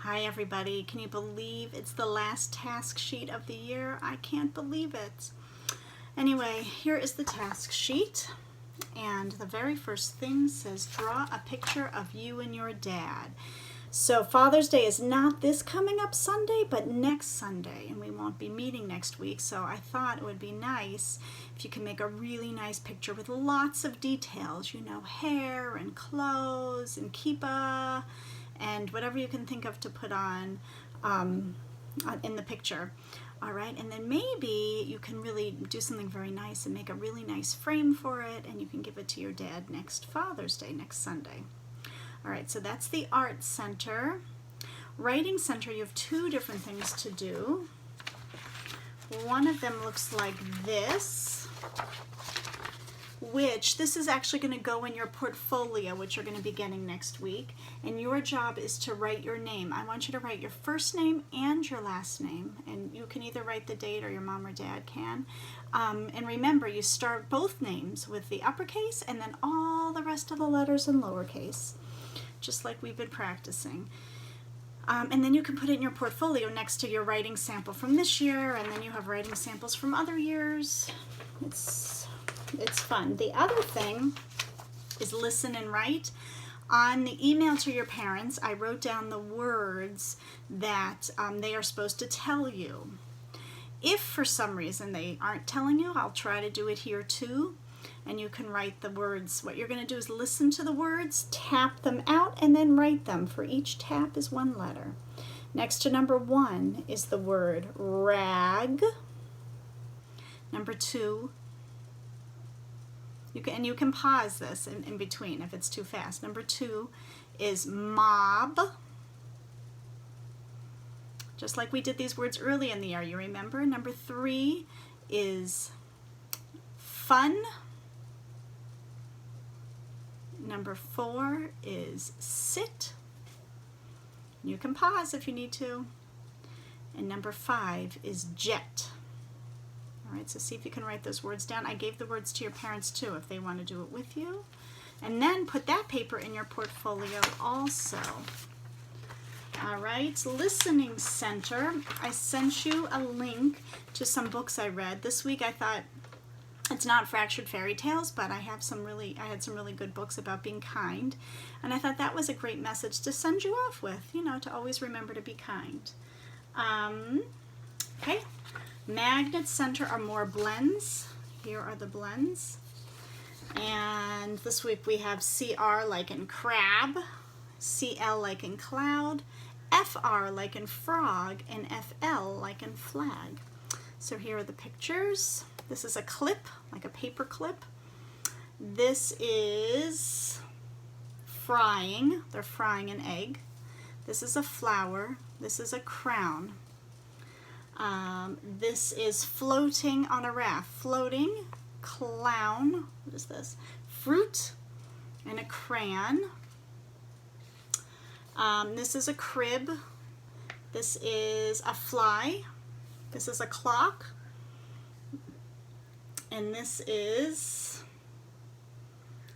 Hi everybody, can you believe it's the last task sheet of the year? I can't believe it. Anyway, here is the task sheet, and the very first thing says draw a picture of you and your dad. So Father's Day is not this coming up Sunday, but next Sunday, and we won't be meeting next week, so I thought it would be nice if you can make a really nice picture with lots of details, you know, hair and clothes and kippah and whatever you can think of to put on in the picture. All right, and then maybe you can really do something very nice and make a really nice frame for it, and you can give it to your dad next Father's Day, next Sunday. All right, so that's the Art Center. Writing Center, you have two different things to do. One of them looks like this, which this is actually going to go in your portfolio, which you're going to be getting next week. And your job is to write your name. I want you to write your first name and your last name. And you can either write the date or your mom or dad can. And remember, you start both names with the uppercase and then all the rest of the letters in lowercase, just like we've been practicing. And then you can put it in your portfolio next to your writing sample from this year, and then you have writing samples from other years. It's fun. The other thing is listen and write. On the email to your parents, I wrote down the words that they are supposed to tell you. If for some reason they aren't telling you, I'll try to do it here too. And you can write the words. What you're going to do is listen to the words, tap them out, and then write them. For each tap is one letter. Next to number 1 is the word rag. Number 2, you can pause this in between if it's too fast. Number 2 is mob. Just like we did these words early in the year, you remember? Number 3 is fun. Number 4 is sit. You can pause if you need to. And number 5 is jet. All right, so see if you can write those words down. I gave the words to your parents too if they want to do it with you. And then put that paper in your portfolio also. All right, Listening Center. I sent you a link to some books I read. This week I thought, it's not Fractured Fairy Tales, but I had some really good books about being kind. And I thought that was a great message to send you off with, you know, to always remember to be kind. Okay. Magnet Center are more blends. Here are the blends. And this week we have CR like in crab, CL like in cloud, FR like in frog, and FL like in flag. So here are the pictures. This is a clip, like a paper clip. This is frying. They're frying an egg. This is a flower. This is a crown. This is floating on a raft. Floating, clown, what is this? Fruit, and a crayon. This is a crib. This is a fly. This is a clock. And this is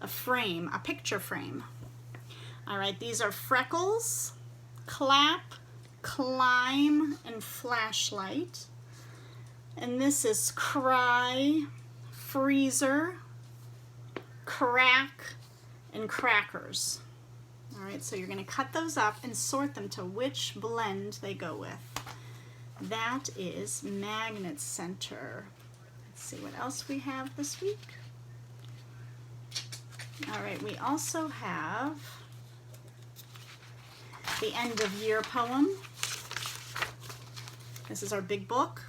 a frame, a picture frame. All right, these are freckles, clap, climb, and flashlight. And this is cry, freezer, crack, and crackers. All right, so you're going to cut those up and sort them to which blend they go with. That is Magnet Center. Let's see what else we have this week. All right, we also have the end of year poem. This is our big book.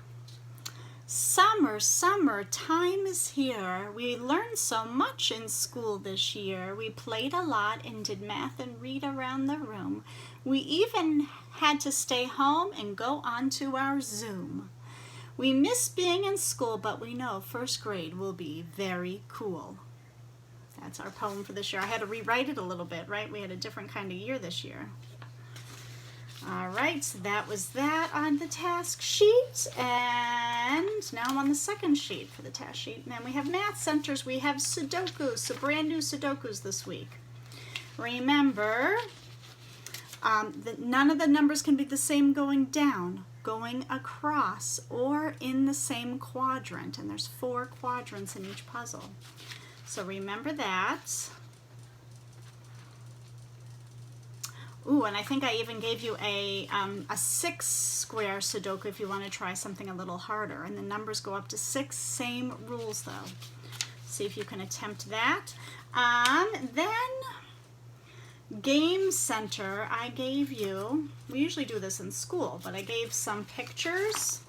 Summer, summer, time is here. We learned so much in school this year. We played a lot and did math and read around the room. We even had to stay home and go on to our Zoom. We miss being in school, but we know first grade will be very cool. That's our poem for this year. I had to rewrite it a little bit, right? We had a different kind of year this year. All right, so that was that on the task sheet, and now I'm on the second sheet for the task sheet. And then we have math centers. We have Sudokus, so brand new Sudokus this week. Remember, None of the numbers can be the same going down, going across, or in the same quadrant. And there's 4 quadrants in each puzzle. So remember that. Ooh, and I think I even gave you a 6-square Sudoku if you want to try something a little harder. And the numbers go up to 6, same rules though. See if you can attempt that. Then Game Center, I gave you, we usually do this in school, but I gave some pictures.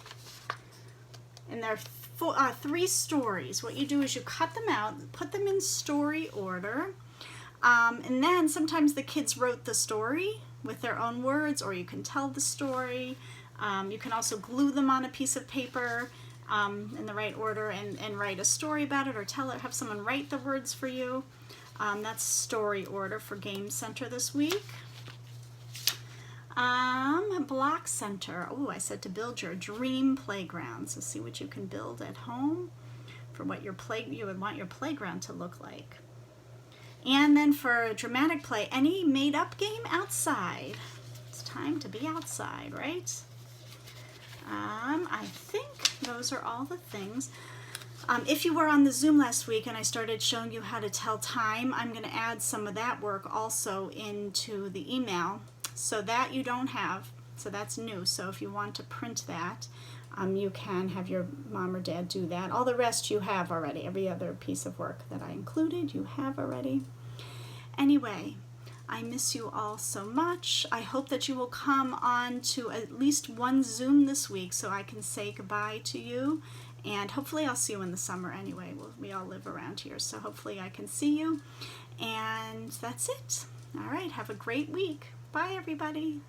And there are 3 stories. What you do is you cut them out, put them in story order. And then sometimes the kids wrote the story with their own words, or you can tell the story. You can also glue them on a piece of paper in the right order and write a story about it, or have someone write the words for you. That's story order for Game Center this week. Block Center. Oh, I said to build your dream playground. So see what you can build at home for what you would want your playground to look like. And then for dramatic play, any made-up game outside. It's time to be outside, right? I think those are all the things. If you were on the Zoom last week and I started showing you how to tell time, I'm going to add some of that work also into the email. So that you don't have, so that's new. So if you want to print that, you can have your mom or dad do that. All the rest you have already. Every other piece of work that I included, you have already. Anyway, I miss you all so much. I hope that you will come on to at least one Zoom this week so I can say goodbye to you. And hopefully I'll see you in the summer anyway. We all live around here, so hopefully I can see you. And that's it. All right, have a great week. Bye, everybody.